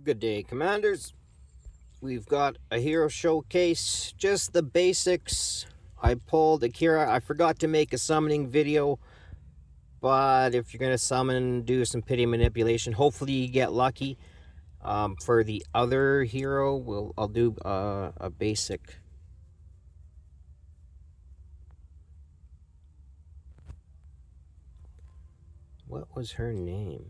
Good day, Commanders. We've got a hero showcase, just the basics. I pulled Akira. I forgot to make a summoning video, but if you're going to summon, do some pity manipulation. Hopefully you get lucky. For the other hero, I'll do a basic. What was her name?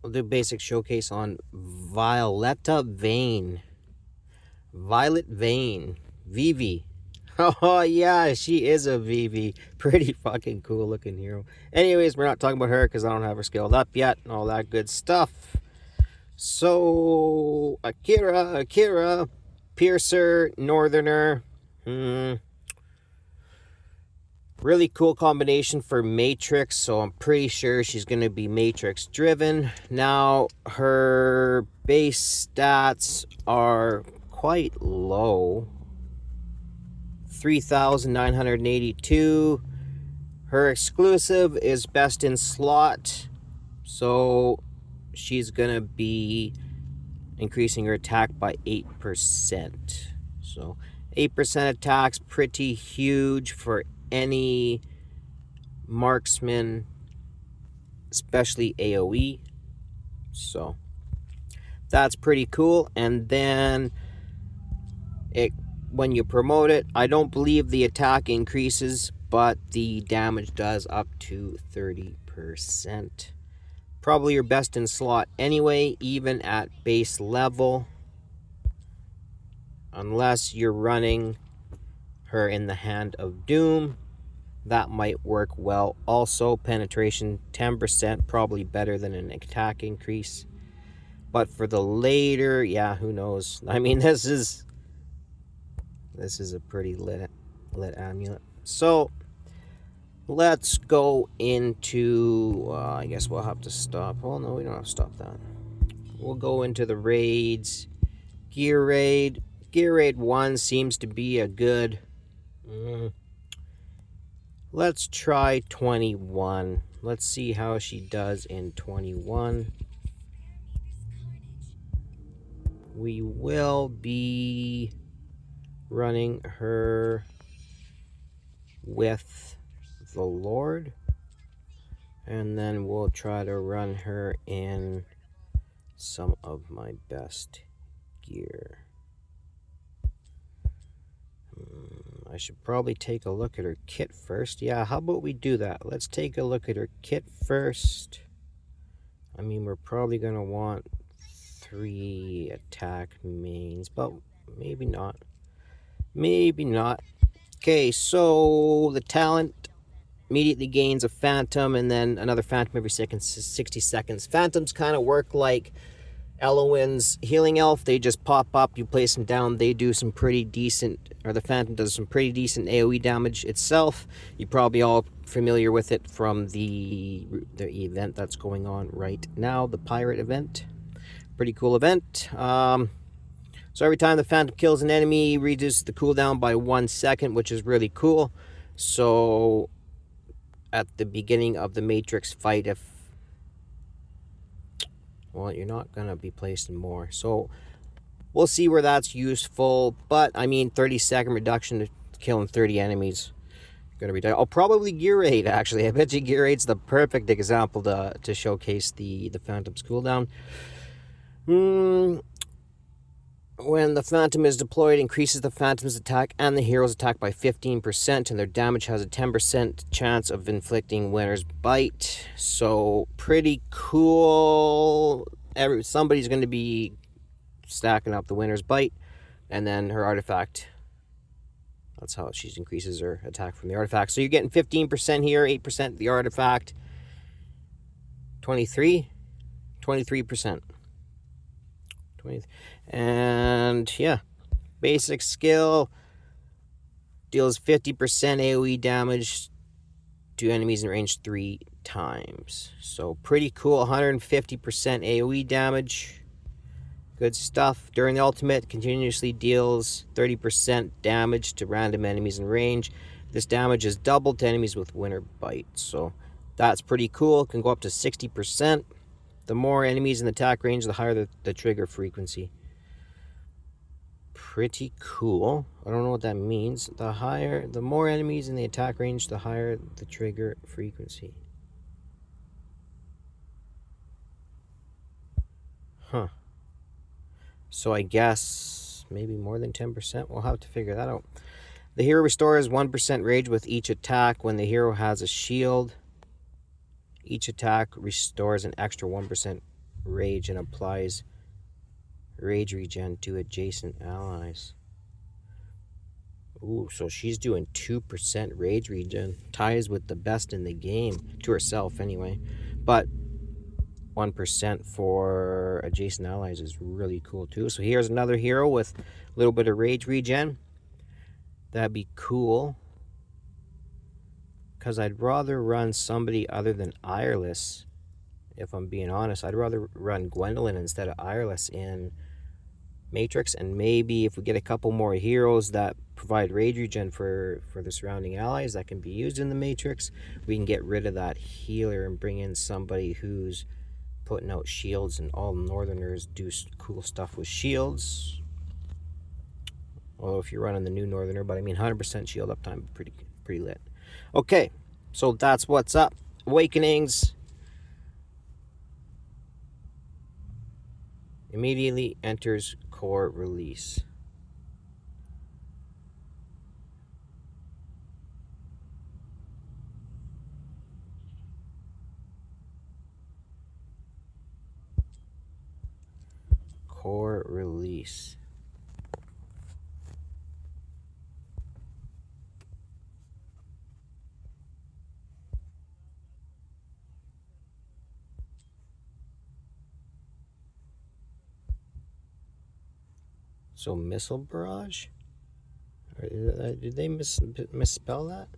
We'll do basic showcase on Violetta Vane. Violet Vane. Vivi. Oh, yeah, she is a Vivi. Pretty fucking cool looking hero. Anyways, we're not talking about her because I don't have her scaled up yet and all that good stuff. So, Akira, Piercer, Northerner. Really cool combination for Matrix, so I'm pretty sure she's going to be Matrix driven. Now, her base stats are quite low. 3,982. Her exclusive is best in slot, so she's going to be increasing her attack by 8%. So 8% attack's pretty huge for any marksman, especially AoE. So that's pretty cool. And then when you promote it, I don't believe the attack increases, but the damage does up to 30%. Probably your best in slot anyway, even at base level. Unless you're running her in the Hand of Doom. That might work well. Also, penetration 10%, probably better than an attack increase. But for the later, yeah, who knows? I mean, this is a pretty lit amulet. So let's go into. I guess we'll have to stop. Oh no, we don't have to stop that. We'll go into the raids. Gear raid. Gear raid 1 seems to be a good. Let's try 21. Let's see how she does in 21. We will be running her with the Lord, and then we'll try to run her in some of my best gear. I should probably take a look at her kit first. Yeah, how about we do that? Let's take a look at her kit first. I mean, we're probably going to want 3 attack mains, but maybe not. Maybe not. Okay, so the talent immediately gains a phantom and then another phantom every 60 seconds. Phantoms kind of work like Elowen's healing elf. They just pop up, you place them down, they do some pretty decent, or the phantom does some pretty decent AoE damage itself. You're probably all familiar with it from the event that's going on right now, the pirate event. Pretty cool event. So every time the phantom kills an enemy, reduces the cooldown by 1 second, which is really cool. So at the beginning of the Matrix fight, well, you're not going to be placing more. So we'll see where that's useful. But, I mean, 30-second reduction to killing 30 enemies. Going to be done. Oh, probably Gear Raid, actually. I bet you Gear Raid's the perfect example to showcase the Phantom's cooldown. When the Phantom is deployed, increases the Phantom's attack and the hero's attack by 15%, and their damage has a 10% chance of inflicting Winter's Bite. So, pretty cool. Somebody's going to be stacking up the Winter's Bite, and then her artifact. That's how she increases her attack from the artifact. So, you're getting 15% here, 8% the artifact. 23%. And yeah, basic skill deals 50% AoE damage to enemies in range 3 times. So pretty cool. 150% AoE damage. Good stuff. During the ultimate, continuously deals 30% damage to random enemies in range. This damage is doubled to enemies with Winter Bite, so that's pretty cool. It can go up to 60%. The more enemies in the attack range, the higher the trigger frequency. Pretty cool. I don't know what that means. The more enemies in the attack range, the higher the trigger frequency. Huh. So I guess maybe more than 10%. We'll have to figure that out. The hero restores 1% rage with each attack. When the hero has a shield, each attack restores an extra 1% rage and applies rage regen to adjacent allies. Ooh, so she's doing 2% rage regen. Ties with the best in the game. To herself, anyway. But 1% for adjacent allies is really cool, too. So here's another hero with a little bit of rage regen. That'd be cool. Because I'd rather run somebody other than Ireless. If I'm being honest, I'd rather run Gwendolyn instead of Ireless in Matrix. And maybe if we get a couple more heroes that provide rage regen for the surrounding allies that can be used in the Matrix, we can get rid of that healer and bring in somebody who's putting out shields, and all Northerners do cool stuff with shields. Although if you're running the new Northerner, but I mean 100% shield uptime, pretty lit. Okay, so that's what's up. Awakenings. Immediately enters core release. Core release. So missile barrage? Did they misspell that?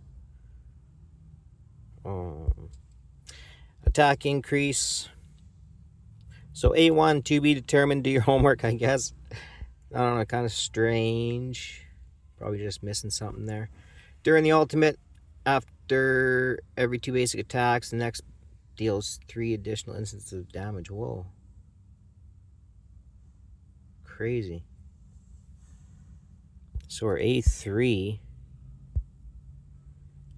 Attack increase. So A1 to be determined. Do your homework, I guess. I don't know, kind of strange. Probably just missing something there. During the ultimate, after every 2 basic attacks, the next deals 3 additional instances of damage. Whoa. Crazy. So our A3.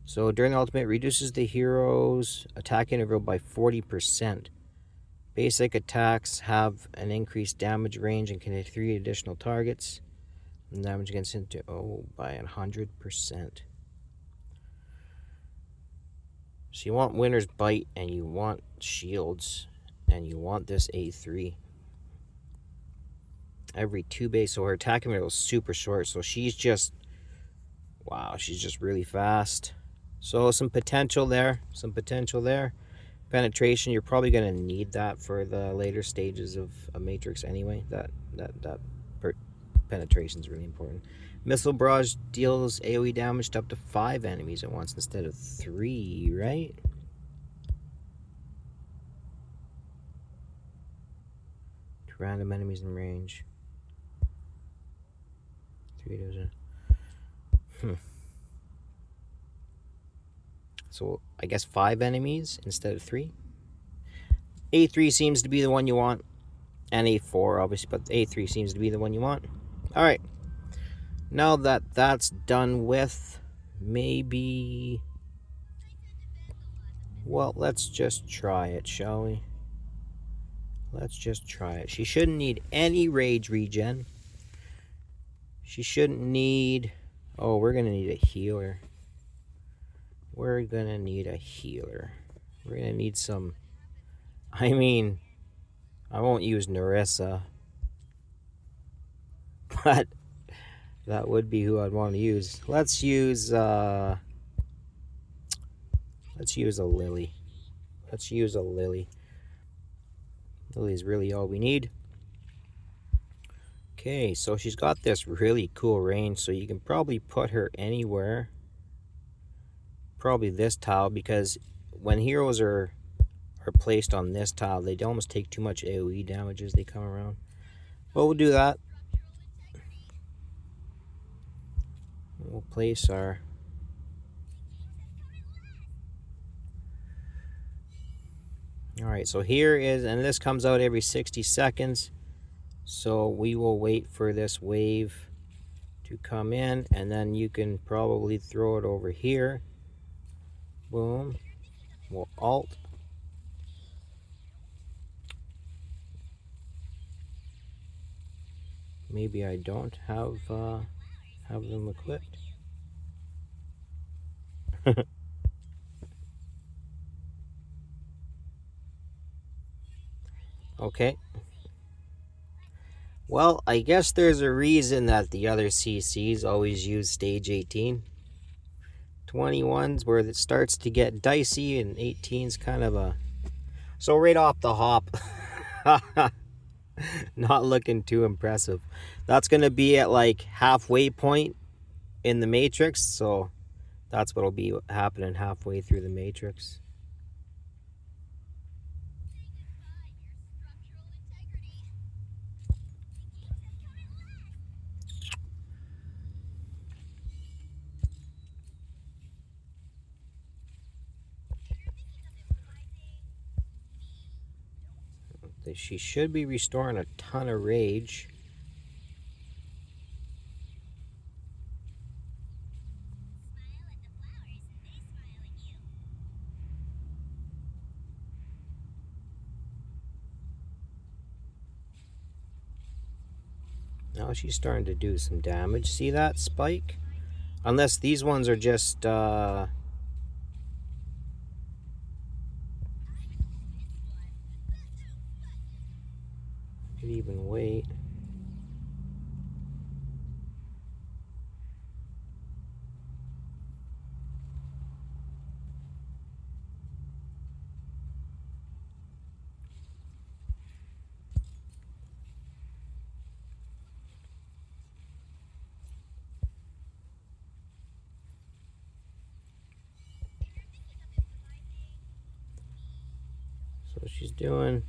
So during the ultimate, reduces the hero's attack interval by 40%. Basic attacks have an increased damage range and can hit 3 additional targets. And damage against into by 100%. So you want Winter's Bite, and you want shields, and you want this A3. Every 2 base, so her attack interval is super short. So she's just, wow, she's just really fast. So some potential there. Penetration, you're probably going to need that for the later stages of a Matrix anyway. That penetration is really important. Missile barrage deals AoE damage to up to 5 enemies at once instead of 3, right? To random enemies in range. 3 dozen. So I guess 5 enemies instead of 3. A3 seems to be the one you want. And A4 obviously, but A3 seems to be the one you want. Alright. Now that that's done with, maybe... Well, let's just try it, shall we? Let's just try it. She shouldn't need any rage regen. She shouldn't need... Oh, we're going to need a healer. We're going to need a healer. We're going to need some... I mean, I won't use Narissa. But that would be who I'd want to use. Let's use a Lily. Let's use a Lily. Lily's really all we need. Okay, so she's got this really cool range, so you can probably put her anywhere. Probably this tile, because when heroes are placed on this tile, they almost take too much AoE damage as they come around. Well, we'll do that. We'll place our Alright, so here is, and this comes out every 60 seconds. So we will wait for this wave to come in, and then you can probably throw it over here. Boom. We'll Alt. Maybe I don't have them equipped. Okay. Well, I guess there's a reason that the other CCs always use stage 18. 21's where it starts to get dicey, and 18's kind of a... So right off the hop, not looking too impressive. That's going to be at like halfway point in the matrix, so that's what'll be happening halfway through the matrix. She should be restoring a ton of rage. Now she's starting to do some damage. See that spike? Unless these ones are just could even wait. So she's doing...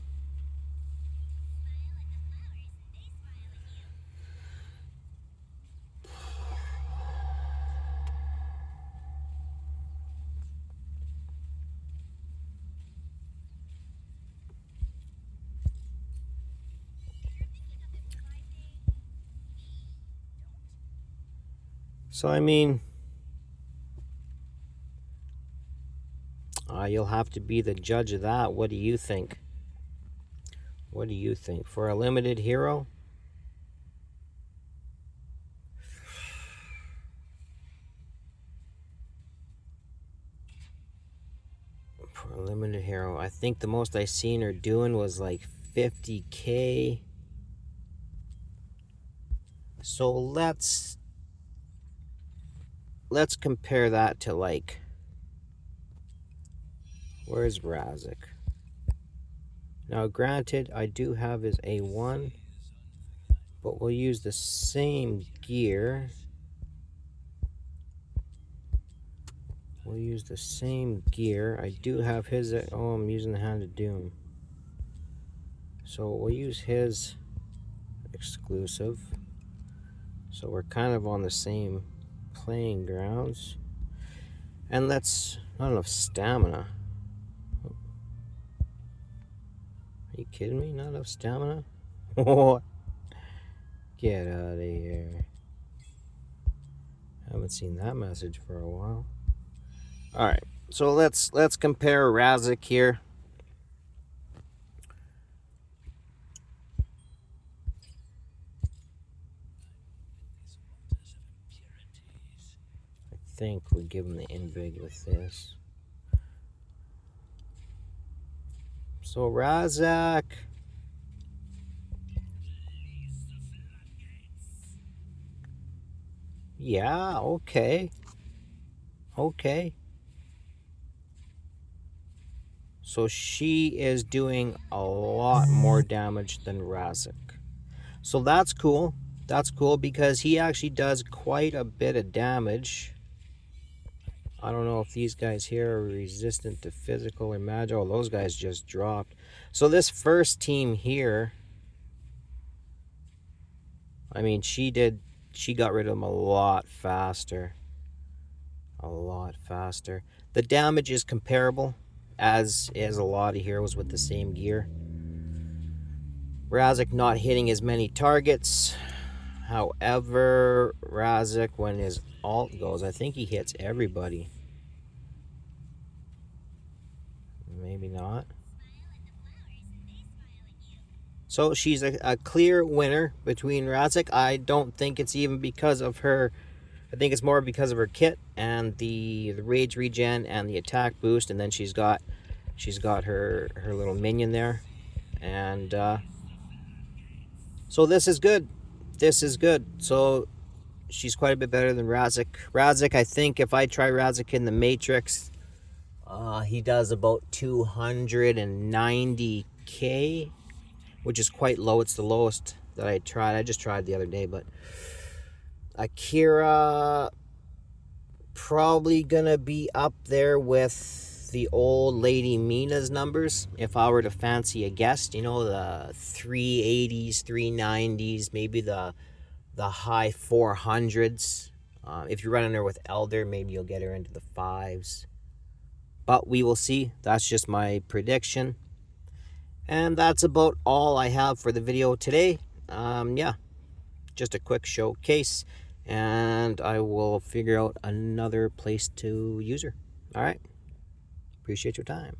So I mean, you'll have to be the judge of that. What do you think? What do you think? For a limited hero? For a limited hero, I think the most I seen her doing was like 50k. So let's compare that to like, where's Razik? Now granted, I do have his A1, but we'll use the same gear. We'll use the same gear. I do have his... Oh, I'm using the Hand of Doom. So we'll use his exclusive. So we're kind of on the same playing grounds. And that's not enough stamina. Are you kidding me? Not enough stamina? Get out of here. Haven't seen that message for a while. Alright, so let's compare Razik here. I think we give him the invig with this. So Razik... Yeah, okay. Okay. So she is doing a lot more damage than Razik. So that's cool. That's cool because he actually does quite a bit of damage. I don't know if these guys here are resistant to physical or magic. Oh, those guys just dropped. So this first team here, I mean, she got rid of them a lot faster. A lot faster. The damage is comparable. as is a lot of heroes with the same gear. Razak not hitting as many targets. However, Razak, when his alt goes, I think he hits everybody. Maybe not. So she's a clear winner between Razak. I don't think it's even because of her. I think it's more because of her kit and the rage regen and the attack boost, and then she's got her little minion there, and so this is good. This is good. So she's quite a bit better than Razak. Razak, I think if I try Razak in the Matrix, he does about 290k, which is quite low. It's the lowest that I tried. I just tried the other day, but Akira probably gonna be up there with the old Lady Mina's numbers. If I were to fancy a guest, you know, the 380s, 390s, maybe the high 400s. If you're running her with Elder, maybe you'll get her into the 5s. But we will see. That's just my prediction. And that's about all I have for the video today. Yeah, just a quick showcase. And I will figure out another place to use her. All right. Appreciate your time.